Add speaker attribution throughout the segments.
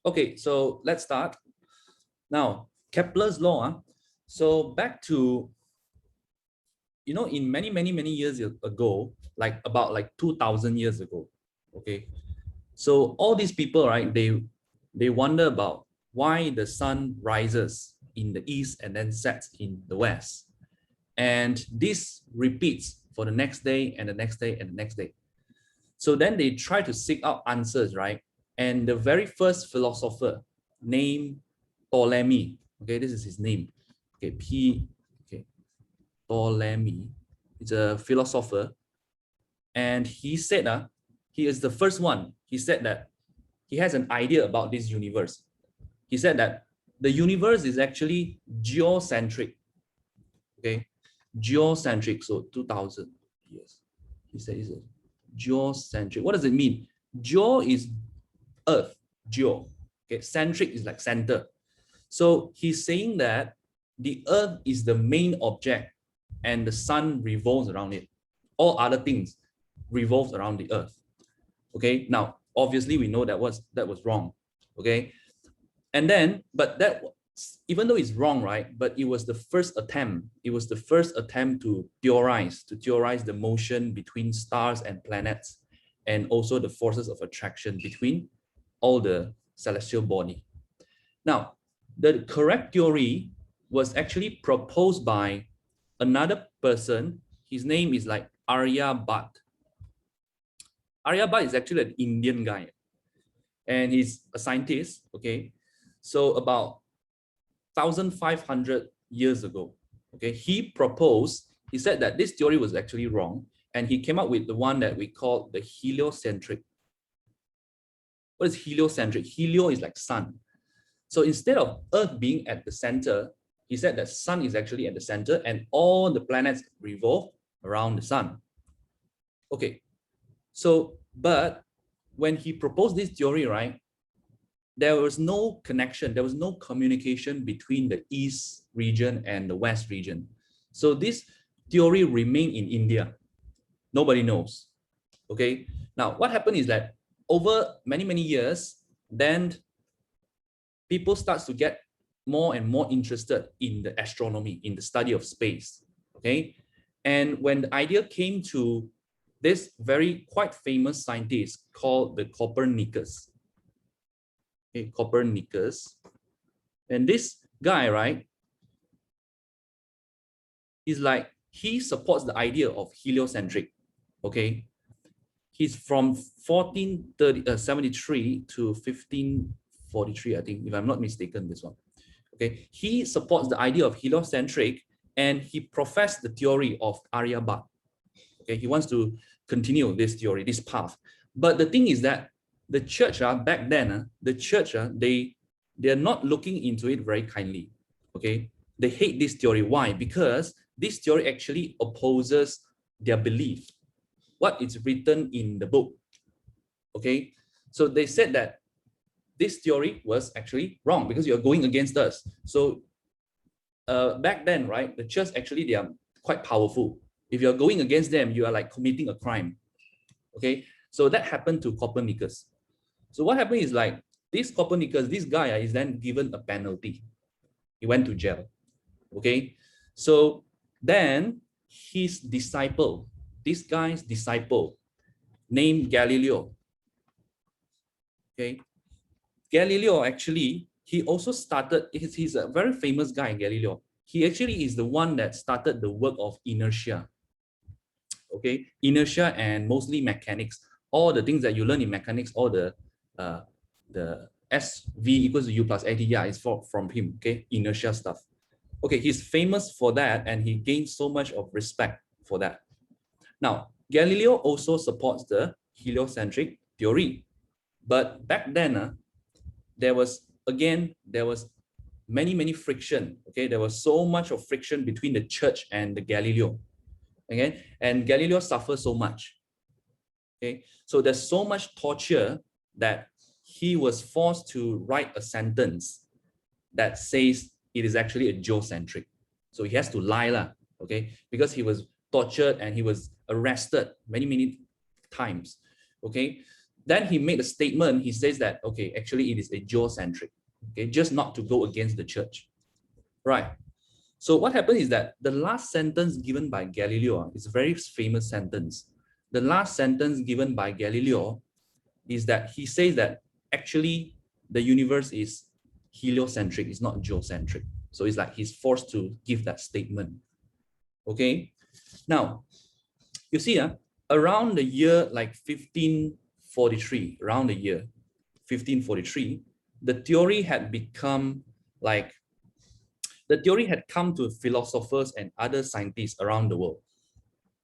Speaker 1: Okay, so let's start. Now, Kepler's law. So back to, in many years ago, like about like 2000 years ago. Okay. So all these people, right, they wonder about why the sun rises in the east and then sets in the west. And this repeats for the next day and the next day and the next day. So then they try to seek out answers, right? And the very first philosopher named Ptolemy, okay, this is his name. Okay, Ptolemy. It's a philosopher. And he said, he is the first one. He said that he has an idea about this universe. He said that the universe is actually geocentric. Okay, geocentric. So 2000 years. He said it's a geocentric. What does it mean? Geo is Earth. Geo. Okay, centric is like center. So he's saying that the Earth is the main object and the sun revolves around it. All other things revolve around the Earth. Okay, now obviously we know that was wrong. Okay, and then but even though it's wrong, right, but it was the first attempt. It was the first attempt to theorize the motion between stars and planets, and also the forces of attraction between all the celestial body. Now, the correct theory was actually proposed by another person. His name is like Aryabhat. Aryabhat is actually an Indian guy, and he's a scientist. Okay, so about 1500 years ago, okay, he said that this theory was actually wrong, and he came up with the one that we call the heliocentric. What is heliocentric? Helio is like sun. So instead of Earth being at the center, he said that sun is actually at the center and all the planets revolve around the sun. Okay, so but when he proposed this theory, right, there was no connection, there was no communication between the East region and the West region. So this theory remained in India. Nobody knows. Okay, now what happened is that over many years, then people start to get more and more interested in the astronomy, in the study of space. Okay, and when the idea came to this very quite famous scientist called the Copernicus. Okay, Copernicus. And this guy, right, is like, he supports the idea of heliocentric. Okay, he's from 1473 to 1543, I think, if I'm not mistaken, this one. Okay, he supports the idea of heliocentric, and he professed the theory of Aryabhat. Okay, he wants to continue this theory, this path. But the thing is that the church, back then, the church, they're not looking into it very kindly. Okay, they hate this theory. Why? Because this theory actually opposes their belief, what is written in the book. Okay, so they said that this theory was actually wrong because you're going against us. So back then, right, the church actually, they are quite powerful. If you're going against them, you are like committing a crime. Okay, so that happened to Copernicus. So what happened is like this Copernicus, this guy is then given a penalty. He went to jail. Okay, so then his disciple, this guy's disciple named Galileo. Okay, Galileo actually, he also started, he's a very famous guy, Galileo. He actually is the one that started the work of inertia. Okay, inertia and mostly mechanics. All the things that you learn in mechanics, all the SV equals to U plus AT, yeah, is from him. Okay, inertia stuff. Okay, he's famous for that, and he gained so much of respect for that. Now, Galileo also supports the heliocentric theory, but back then, there was many friction. Okay, there was so much of friction between the church and the Galileo. Okay, and Galileo suffered so much. Okay, so there's so much torture that he was forced to write a sentence that says it is actually a geocentric. So he has to lie, okay, because he was tortured and he was arrested many times. Okay, Then he made a statement. He says that, okay, actually it is a geocentric, okay, just not to go against the church, right? So what happened is that the last sentence given by Galileo is a very famous sentence. The last sentence given by Galileo is that he says that actually the universe is heliocentric, it's not geocentric. So it's like he's forced to give that statement. Okay. Now, you see, around the year like 1543, around the year 1543, the theory had become like, the theory had come to philosophers and other scientists around the world.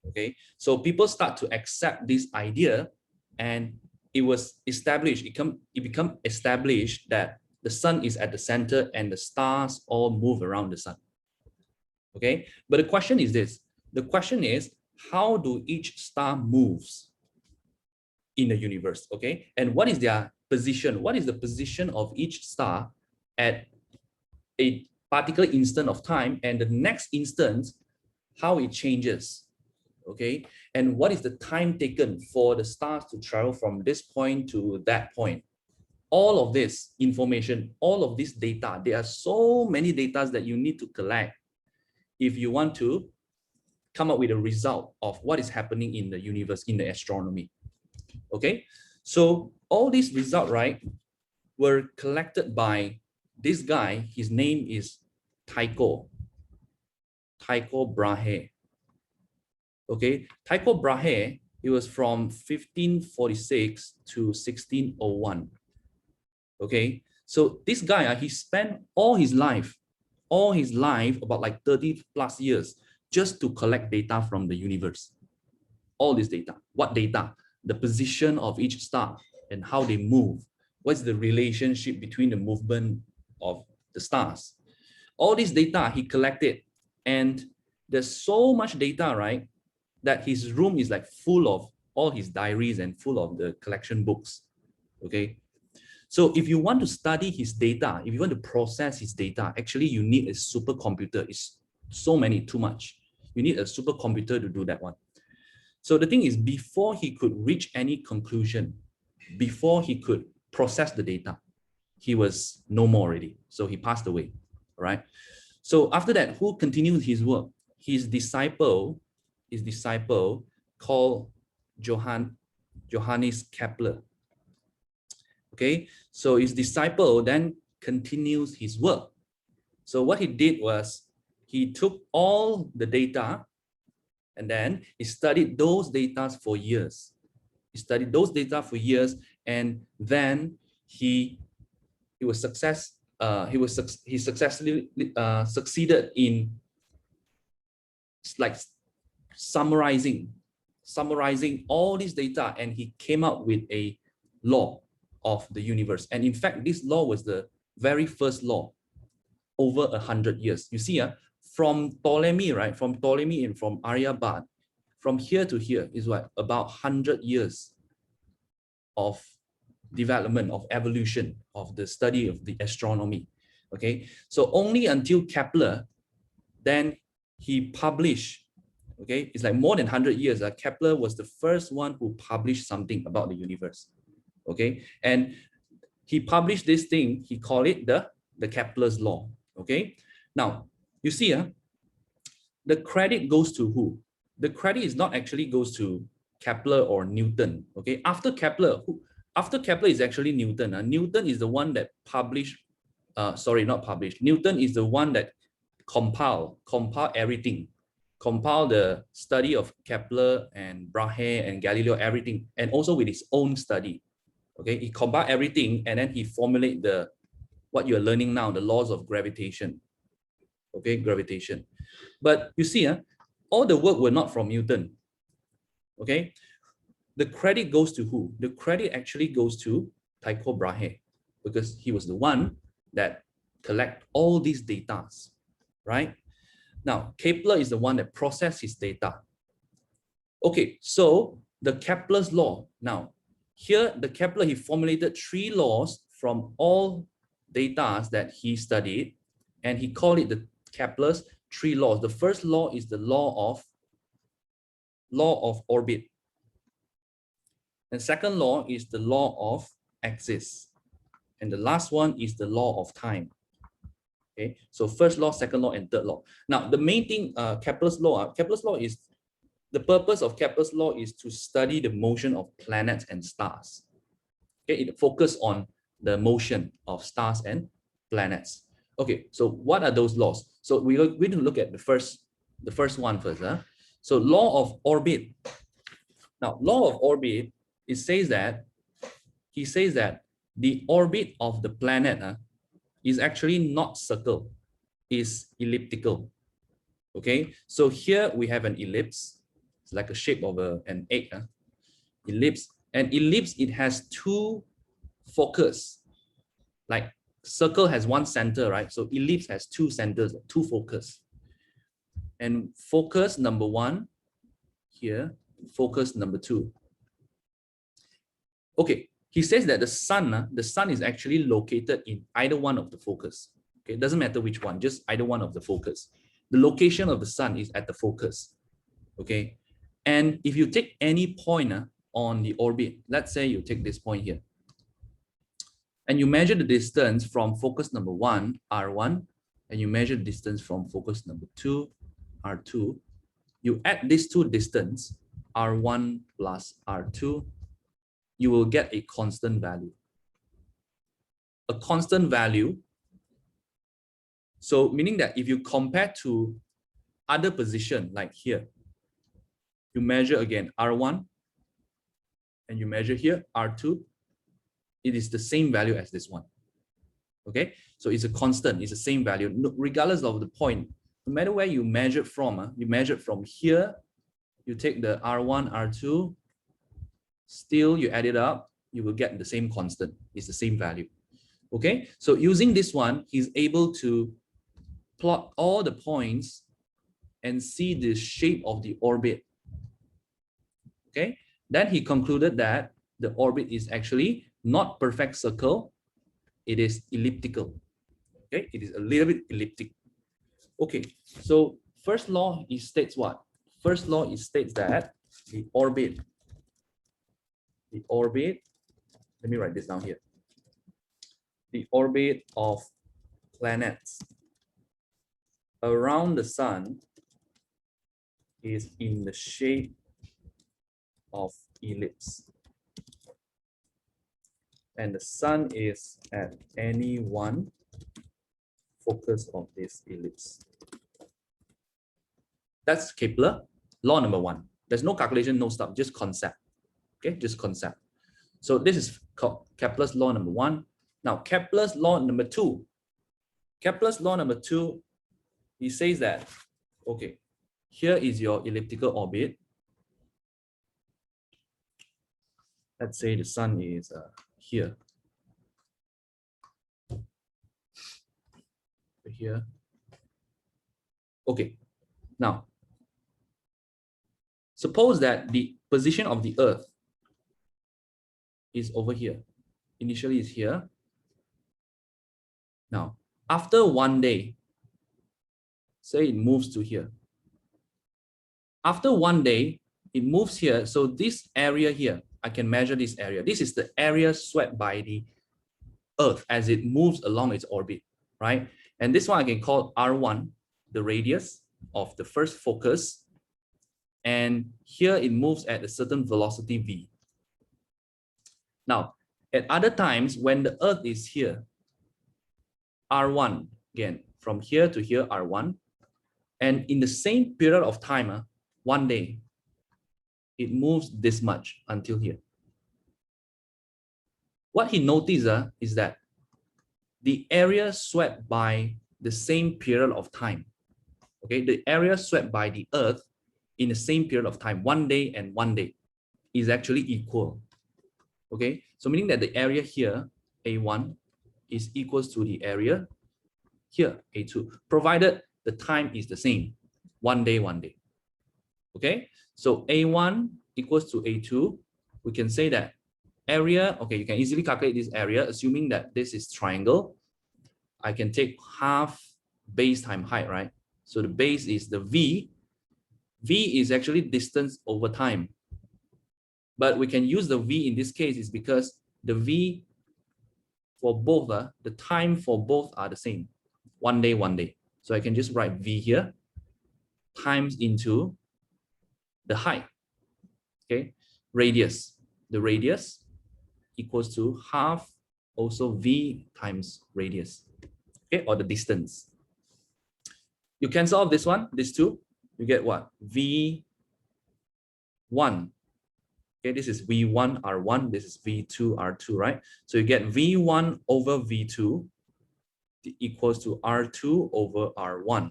Speaker 1: Okay, so people start to accept this idea, and it was established, it become established that the sun is at the center and the stars all move around the sun. Okay, but the question is this, the question is, how do each star moves in the universe? Okay, and what is their position? What is the position of each star at a particular instant of time, and the next instant, how it changes? Okay, and what is the time taken for the stars to travel from this point to that point? All of this information, all of this data, there are so many data that you need to collect if you want to come up with a result of what is happening in the universe, in the astronomy. Okay, so all these results, right, were collected by this guy. His name is Tycho Brahe. Okay, Tycho Brahe, it was from 1546 to 1601. Okay, so this guy, he spent all his life, about like 30 plus years, just to collect data from the universe. All this data. What data? The position of each star and how they move. What's the relationship between the movement of the stars? All this data he collected, and there's so much data, right, that his room is like full of all his diaries and full of the collection books. Okay, so if you want to study his data, if you want to process his data, actually you need a supercomputer. It's so many, too much. You need a supercomputer to do that one. So the thing is, before he could reach any conclusion, before he could process the data, he was no more already. So he passed away, right? So after that, who continued his work? His disciple called Johannes Kepler. Okay, so his disciple then continues his work. So what he did was he took all the data and then he studied those data for years. He studied those data for years, and then he successfully succeeded in like summarizing all this data, and he came up with a law of the universe. And in fact, this law was the very first law over 100 years. You see, from Ptolemy, right? From Ptolemy and from Aryabhat, from here to here is what, about 100 years of development, of evolution, of the study of the astronomy. Okay, so only until Kepler, then he published. Okay, it's like more than 100 years. Kepler was the first one who published something about the universe. Okay, and he published this thing, he called it the Kepler's law. Okay, now you see, the credit goes to who? The credit is not actually goes to Kepler or Newton. Okay, after Kepler is actually Newton. Newton is the one that published, not published. Newton is the one that compile everything, compile the study of Kepler and Brahe and Galileo, everything, and also with his own study. Okay, he combined everything, and then he formulate what you're learning now, the laws of gravitation. Okay, gravitation. But you see, all the work were not from Newton. Okay, the credit goes to who? The credit actually goes to Tycho Brahe, because he was the one that collect all these data, right? Now, Kepler is the one that processed his data. Okay, so the Kepler's law. Now, here, the Kepler, he formulated 3 laws from all data that he studied, and he called it the Kepler's 3 laws. The first law is the law of orbit. And second law is the law of axis. And the last one is the law of time. Okay, so first law, second law, and third law. Now, the main thing, Kepler's law, Kepler's law is, the purpose of Kepler's law is to study the motion of planets and stars. Okay, it focuses on the motion of stars and planets. Okay, so what are those laws? So we're going to look at the first one first. So law of orbit. Now, law of orbit, he says that the orbit of the planet is actually not circle, is elliptical. Okay, so here we have an ellipse. It's like a shape of an egg. Ellipse. And ellipse, it has two focus. Like circle has one center, right? So ellipse has two centers, two focus. And focus number one here, focus number two. Okay, he says that the sun is actually located in either one of the focus. Okay, it doesn't matter which one, just either one of the focus. The location of the sun is at the focus. Okay, and if you take any point on the orbit, let's say you take this point here, and you measure the distance from focus number one, R1, and you measure the distance from focus number two, R2, you add these two distance, R1 plus R2, you will get a constant value. A constant value, so meaning that if you compare to other position, like here, you measure again R1, and you measure here R2, it is the same value as this one. Okay, so it's a constant, it's the same value, regardless of the point. No matter where you measure from, you measure from here, you take the R1, R2, still you add it up, you will get the same constant, it's the same value. Okay, so using this one, he's able to plot all the points and see the shape of the orbit. Okay, then he concluded that the orbit is actually not perfect circle, it is elliptical. Okay, it is a little bit elliptic. Okay, so first law, it states what? First law, it states that the orbit, let me write this down here. The orbit of planets around the sun is in the shape of ellipse. And the sun is at any one focus of this ellipse. That's Kepler, law number one. There's no calculation, no stuff, just concept. Okay, just concept. So this is Kepler's law number one. Now, Kepler's law number two. Kepler's law number two, he says that, okay, here is your elliptical orbit. Let's say the sun is here. Here. Okay, now, suppose that the position of the Earth is over here. Initially it's here. Now, after one day, say it moves to here. After one day, it moves here. So this area here, I can measure this area. This is the area swept by the Earth as it moves along its orbit, right? And this one I can call R1, the radius of the first focus. And here it moves at a certain velocity v. Now, at other times, when the Earth is here, R1, again, from here to here, R1, and in the same period of time, one day, it moves this much until here. What he noticed is that the area swept by the same period of time, okay, the area swept by the Earth in the same period of time, one day and one day, is actually equal. Okay, so meaning that the area here, A1, is equals to the area here, A2, provided the time is the same, one day, one day. Okay, so A1 equals to A2, we can say that area, okay, you can easily calculate this area, assuming that this is triangle. I can take half base times height, right? So the base is the V. V is actually distance over time. But we can use the V in this case is because the V for both, the time for both are the same. 1 day, 1 day. So I can just write V here times into the height. Okay, radius. The radius equals to half also V times radius. Okay, or the distance. You cancel off this one, these two, you get what? V1. Okay, this is V1 R1, this is V2 R2, right? So you get V1 over V2 equals to R2 over R1.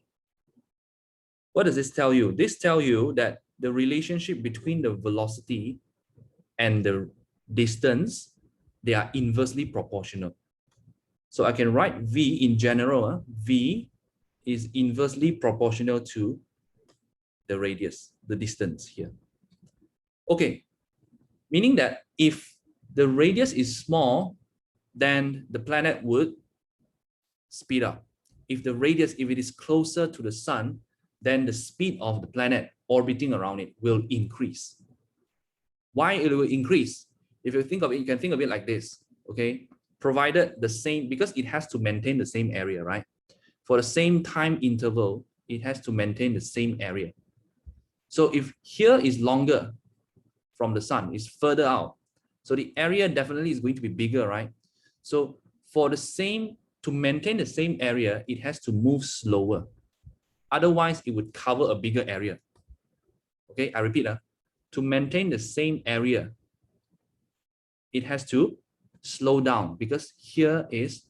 Speaker 1: What does this tell you? This tells you that the relationship between the velocity and the distance, they are inversely proportional. So I can write V in general, V is inversely proportional to the radius, the distance here. Okay, meaning that if the radius is small, then the planet would speed up. If the radius, if it is closer to the sun, then the speed of the planet orbiting around it will increase. Why it will increase? If you think of it, you can think of it like this, okay? Provided the same, because it has to maintain the same area, right? For the same time interval, it has to maintain the same area. So if here is longer from the sun, is further out, so the area definitely is going to be bigger, right? So for the same, to maintain the same area, it has to move slower. Otherwise, it would cover a bigger area. Okay, I repeat, to maintain the same area, it has to slow down because here is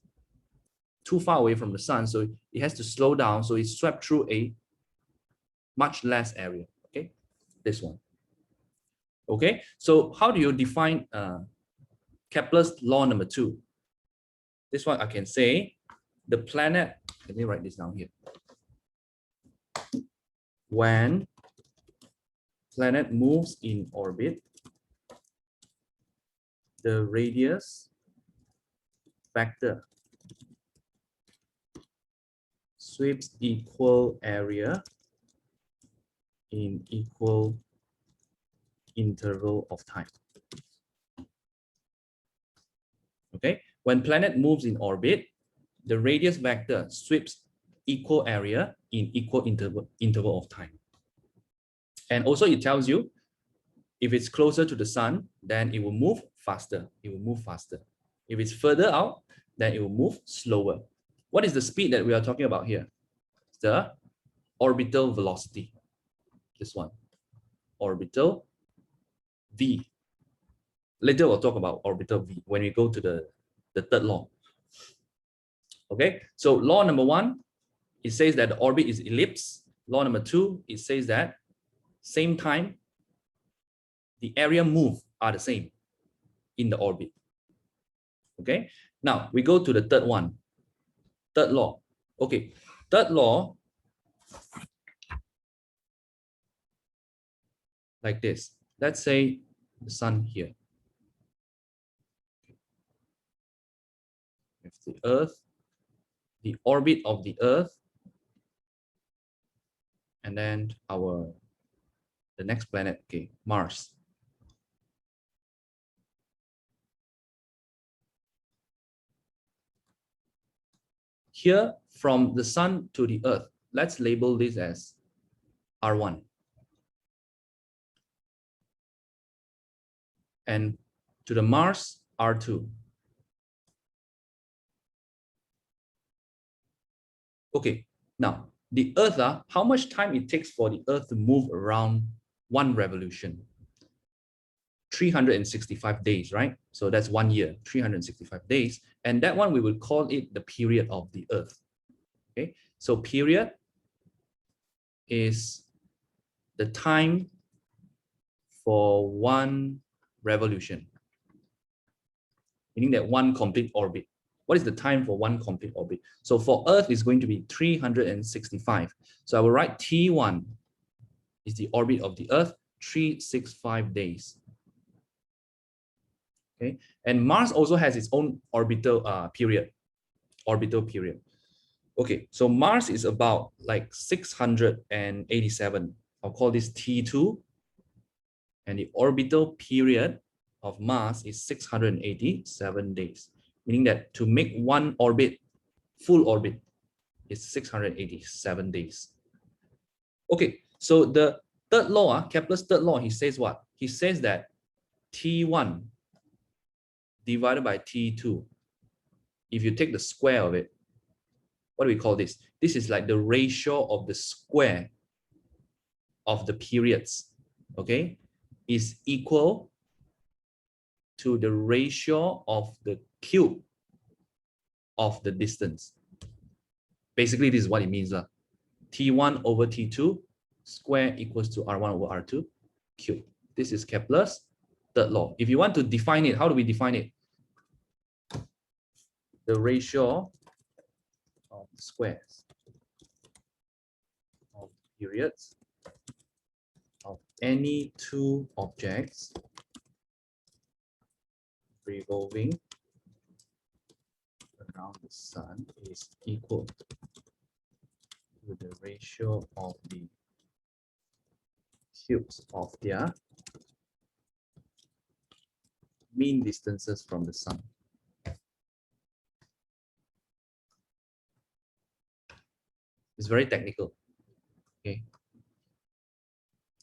Speaker 1: too far away from the sun, so it has to slow down, so it's swept through a much less area. Okay, this one. Okay, so how do you define Kepler's law number 2? This one I can say the planet, let me write this down here. When planet moves in orbit, the radius vector sweeps equal area in equal interval of time. Okay, when planet moves in orbit, the radius vector sweeps equal area in equal interval of time. And also it tells you if it's closer to the sun, then it will move faster. It will move faster. If it's further out, then it will move slower. What is the speed that we are talking about here? It's the orbital velocity. This one, orbital V. Later we'll talk about orbital V when we go to the third law. Okay, so law number 1, it says that the orbit is ellipse. Law number 2, it says that same time, the area moved are the same in the orbit. Okay, now we go to the third one, third law. Okay, third law, like this. Let's say the sun here. If the Earth, the orbit of the Earth, and then the next planet, okay, Mars. Here, from the sun to the Earth, let's label this as R1. And to the Mars, R2. Okay, now the Earth, how much time it takes for the Earth to move around one revolution? 365 days, right? So that's 1 year, 365 days. And that one, we will call it the period of the Earth. Okay, so period is the time for one revolution, meaning that one complete orbit. What is the time for one complete orbit? So for Earth is going to be 365. So I will write T1 is the orbit of the Earth, 365 days. Okay, and Mars also has its own orbital period. Okay, so Mars is about like 687. I'll call this T2. And the orbital period of Mars is 687 days, meaning that to make one orbit, full orbit, is 687 days. Okay, so the third law, Kepler's third law, he says what? He says that T1 divided by T2, if you take the square of it, what do we call this? This is like the ratio of the square of the periods, okay, is equal to the ratio of the cube of the distance. Basically, this is what it means. T1 over T2 square equals to R1 over R2 cube. This is Kepler's third law. If you want to define it, how do we define it? The ratio of squares of periods of any two objects revolving around the sun is equal to the ratio of the cubes of their mean distances from the sun. It's very technical. Okay.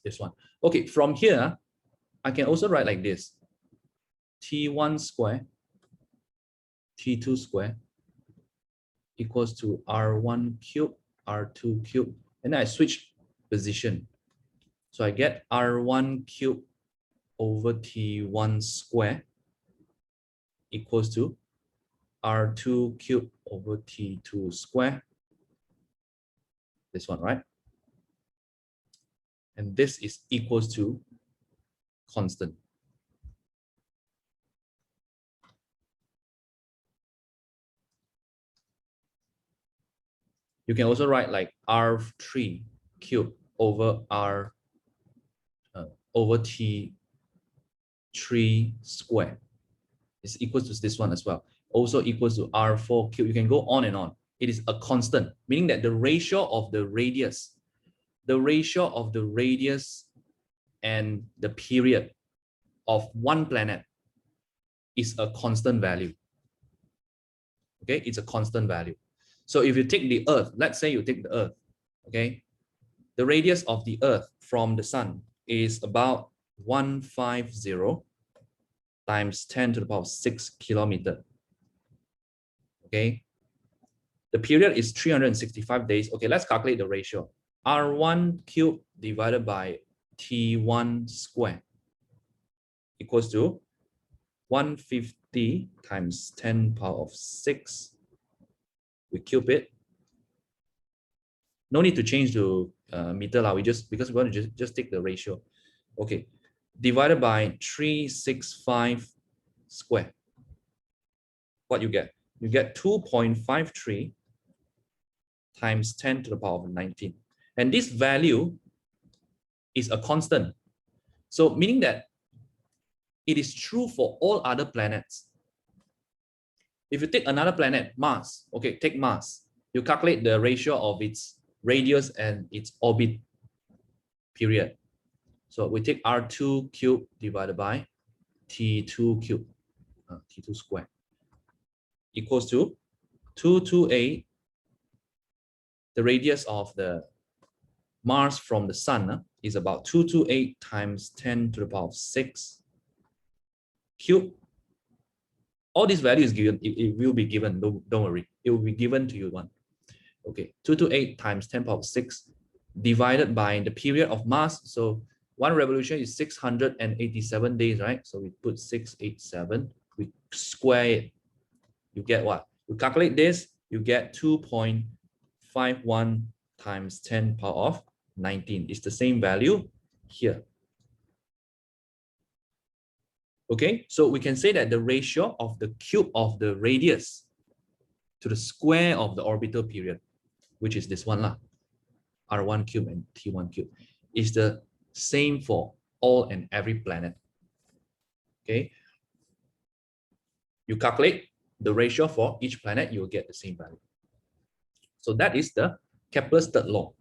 Speaker 1: This one. Okay, from here, I can also write like this. T1 square, T2 square equals to R1 cube, R2 cube. And then I switch position. So I get R1 cube over T1 square equals to R2 cube over T2 square. This one, right? And this is equals to constant. You can also write like R3 cube over over T3 square is equals to this one as well. Also equals to R4 cube. You can go on and on. It is a constant, meaning that the ratio of the radius and the period of one planet is a constant value. Okay, it's a constant value. So if you take the Earth, let's say you take the Earth, okay, the radius of the Earth from the sun is about 150 times 10 to the power of 6 kilometer. Okay, the period is 365 days. Okay, let's calculate the ratio. R1 cube divided by T1 square equals to 150 times 10 power of 6. We cube it. No need to change to meter lah. Because we want to just take the ratio. Okay, divided by 365 square. What you get? You get 2.53 times 10 to the power of 19. And this value is a constant. So meaning that it is true for all other planets. If you take another planet, Mars, okay, take Mars. You calculate the ratio of its radius and its orbit period. So we take R2 cube divided by T2 cube, T2 square, equals to 228. The radius of the Mars from the sun is about 228 times 10 to the power of 6 cube. All these values given, it will be given, don't worry, it will be given to you one. Okay, 228 times 10 power of 6 divided by the period of Mars. So one revolution is 687 days, right? So we put 687, we square it. You get what? You calculate this, you get 2.51 times 10 power of 19. It's the same value here. Okay, so we can say that the ratio of the cube of the radius to the square of the orbital period, which is this one lah, R1 cube and T1 cube, is the same for all and every planet. Okay, you calculate the ratio for each planet, you will get the same value. So that is the Kepler's third law.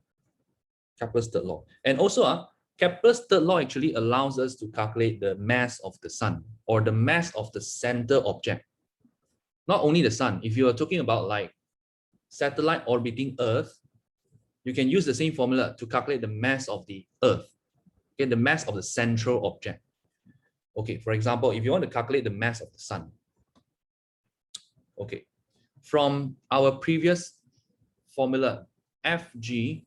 Speaker 1: Kepler's third law. And also Kepler's third law actually allows us to calculate the mass of the sun or the mass of the center object. Not only the sun, if you are talking about like satellite orbiting Earth, you can use the same formula to calculate the mass of the Earth, okay, the mass of the central object. Okay, for example, if you want to calculate the mass of the sun, okay, from our previous formula, Fg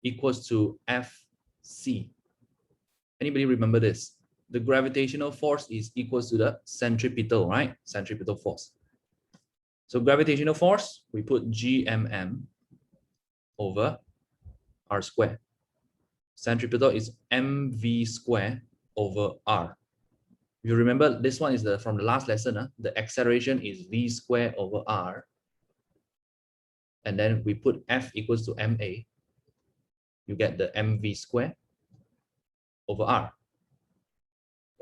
Speaker 1: equals to Fc. Anybody remember this? The gravitational force is equals to the centripetal, right? Centripetal force. So gravitational force, we put Gmm over r squared. Centripetal is mv squared over r. You remember this one is from the last lesson. The acceleration is v squared over r. And then we put F equals to ma. You get the mv squared over r.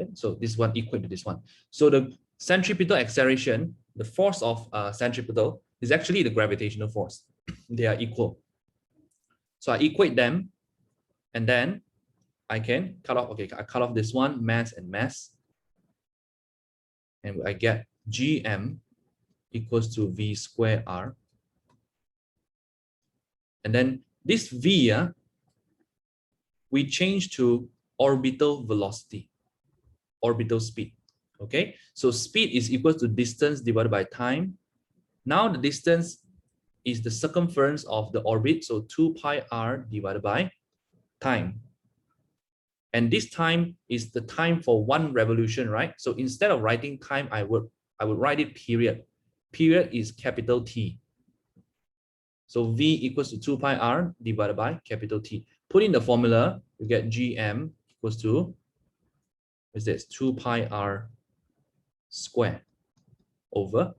Speaker 1: Okay? So this one equal to this one. So the centripetal acceleration, the force of centripetal is actually the gravitational force. They are equal. So I equate them, and then I can cut off, okay, I cut off this one, mass and mass. And I get Gm equals to v squared r. And then this v, we change to orbital velocity, orbital speed. Okay, so speed is equal to distance divided by time. Now the distance is the circumference of the orbit, so 2 pi r divided by time. And this time is the time for one revolution, right? So instead of writing time, I would write it period. Period is capital T. So V equals to 2 pi r divided by capital T. Put in the formula, you get Gm equals to, what's this? 2 pi r squared over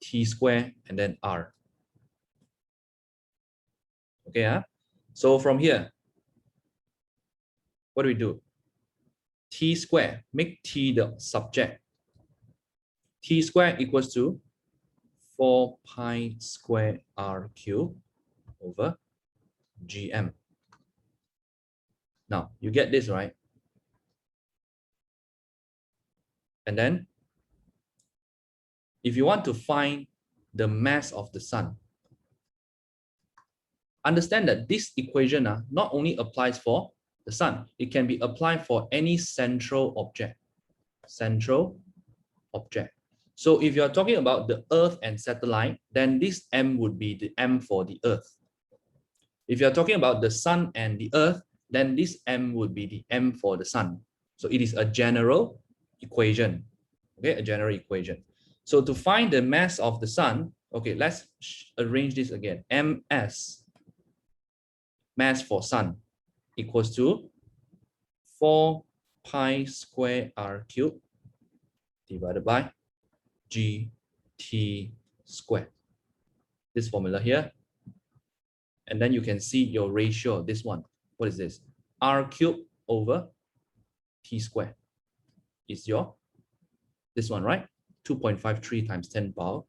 Speaker 1: T squared and then r. Okay, so from here, what do we do? T squared, make T the subject. T squared equals to 4 pi squared r cubed over Gm. Now, you get this, right? And then, if you want to find the mass of the sun, understand that this equation not only applies for the sun, it can be applied for any central object. Central object. So if you're talking about the Earth and satellite, then this M would be the M for the Earth. If you're talking about the sun and the Earth, then this M would be the M for the sun. So it is a general equation. Okay, a general equation. So to find the mass of the sun, okay, let's arrange this again. Ms, mass for sun, equals to 4 pi square r cubed divided by gt squared. This formula here. And then you can see your ratio, this one. What is this? R cubed over t squared is your, this one, right? 2.53 times 10 power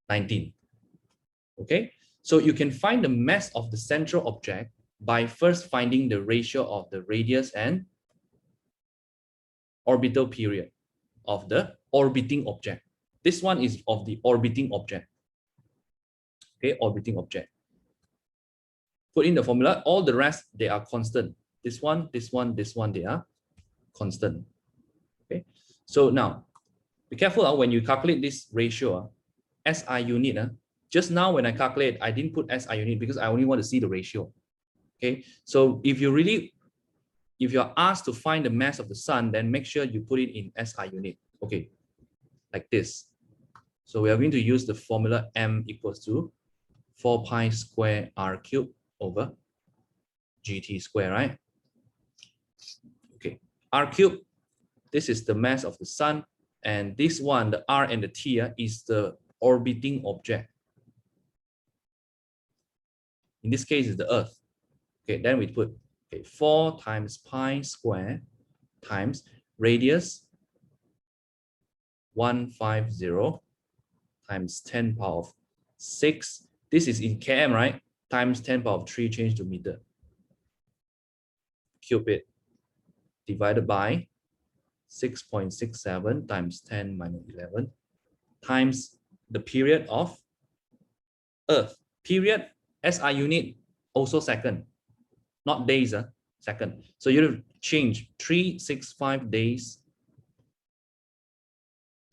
Speaker 1: 19. Okay, so you can find the mass of the central object by first finding the ratio of the radius and orbital period of the orbiting object. This one is of the orbiting object. Okay, orbiting object. Put in the formula, all the rest, they are constant. This one, this one, this one, they are constant. Okay, so now, be careful when you calculate this ratio, SI unit. Just now when I calculate, I didn't put SI unit because I only want to see the ratio. Okay, so if you're asked to find the mass of the sun, then make sure you put it in SI unit. Okay, like this. So we are going to use the formula M equals to 4 pi square r cubed over gt square, right? Okay, r cubed, this is the mass of the sun, and this one, the r and the t, is the orbiting object. In this case, is the Earth. Okay, then we put 4 times pi square times radius 150 times 10 power of 6. This is in km, right? Times 10 power of 3 change to meter cube divided by 6.67 times 10 minus 11 times the period of Earth. Period, SI unit, also second, not days, second. So you have to change 365 days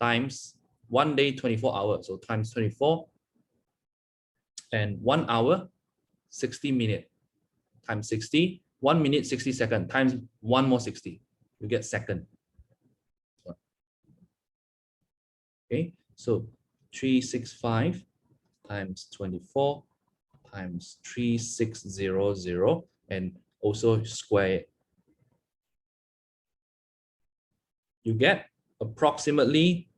Speaker 1: times 1 day, 24 hours. So times 24 and 1 hour, 60 minutes times 60, 1 minute, 60 seconds times 1 more 60. You get second. Okay, so 365 times 24 times 3600 and also square it. You get approximately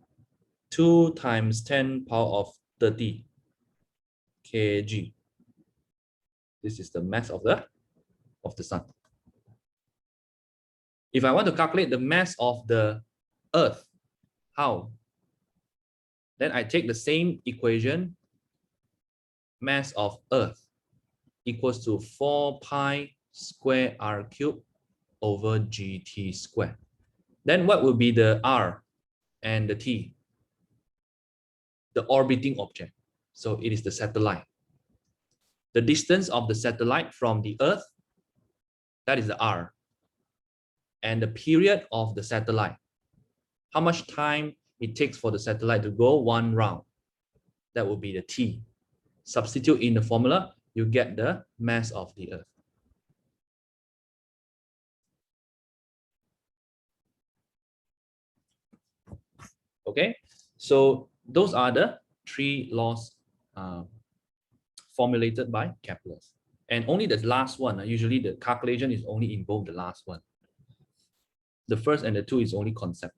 Speaker 1: 2 times 10 power of 30 kg. This is the mass of the sun. If I want to calculate the mass of the Earth, how? Then I take the same equation, mass of Earth equals to 4 pi square r cubed over gt squared. Then what will be the r and the t? The orbiting object. So it is the satellite. The distance of the satellite from the Earth, that is the r. And the period of the satellite, how much time it takes for the satellite to go 1 round, that will be the t. Substitute in the formula, you get the mass of the Earth. Okay, so those are the 3 laws formulated by Kepler's. And only the last one, usually the calculation is only involved the last one. The first and the 2 is only concept.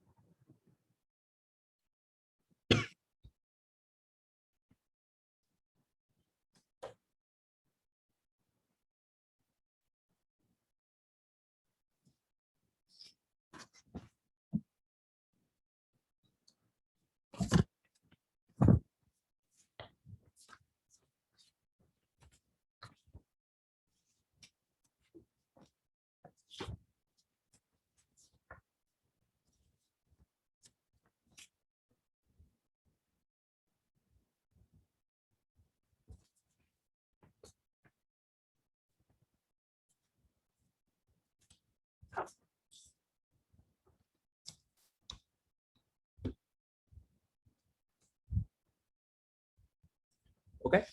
Speaker 1: Okay,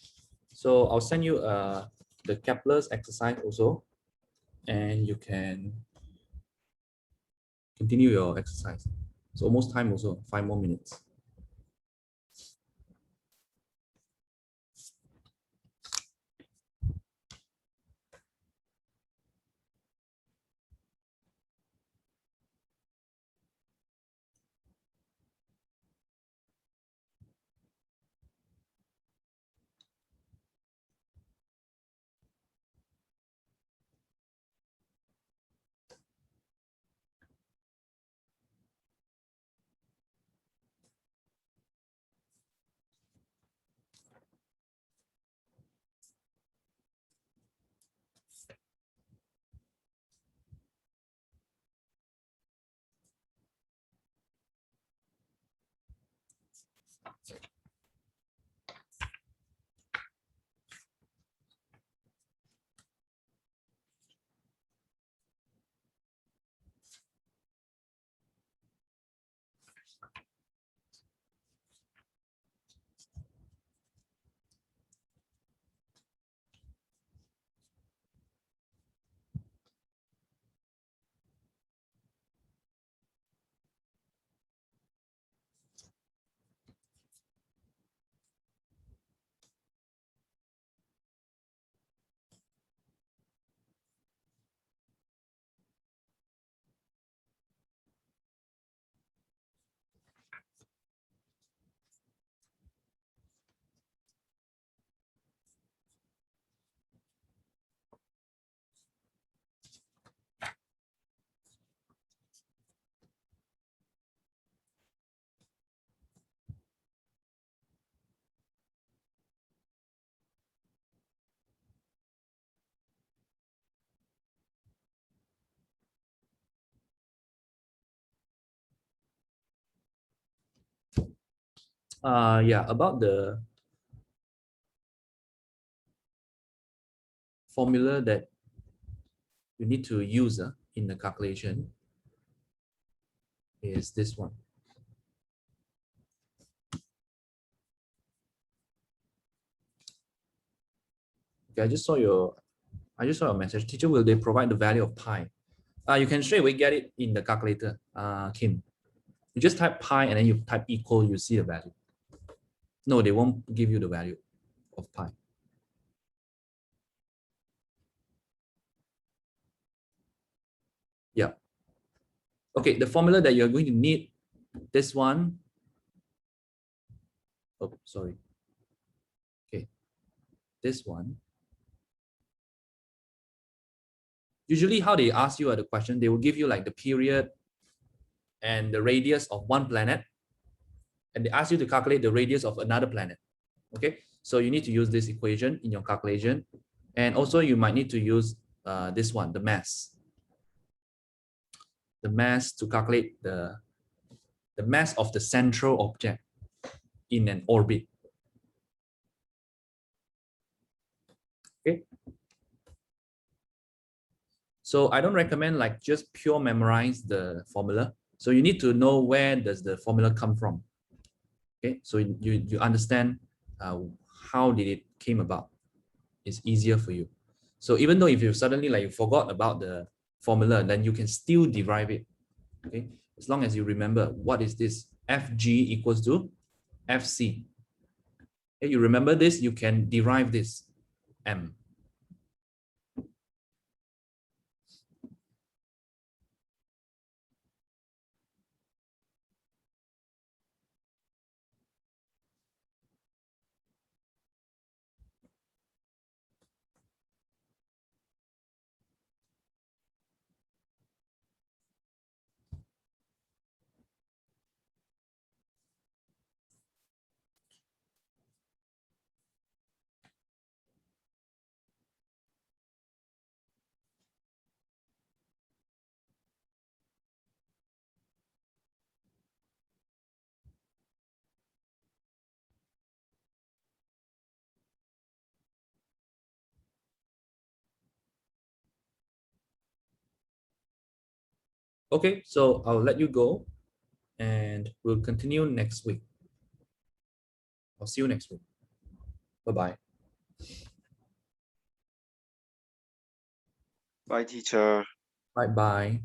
Speaker 1: so I'll send you the Kepler's exercise also, and you can continue your exercise. It's almost time also, 5 more minutes. Yeah, about the formula that you need to use in the calculation is this one. Okay, I just saw your message. Teacher, will they provide the value of pi? You can straight away get it in the calculator, Kim. You just type pi and then you type equal, you see the value. No, they won't give you the value of pi. Yeah. Okay, the formula that you're going to need, this one. Oh, sorry. Okay, this one. Usually how they ask you the question, they will give you like the period and the radius of one planet, and they ask you to calculate the radius of another planet. Okay, so you need to use this equation in your calculation, and also you might need to use this one, the mass to calculate the mass of the central object in an orbit. Okay, so I don't recommend like just pure memorize the formula. So you need to know where does the formula come from. Okay, so you understand how did it came about. It's easier for you. So even though if you suddenly like you forgot about the formula, then you can still derive it. Okay, as long as you remember what is this, Fg equals to Fc. Okay, you remember this, you can derive this M. Okay, so I'll let you go and we'll continue next week. I'll see you next week. Bye-bye.
Speaker 2: Bye, teacher.
Speaker 1: Bye-bye.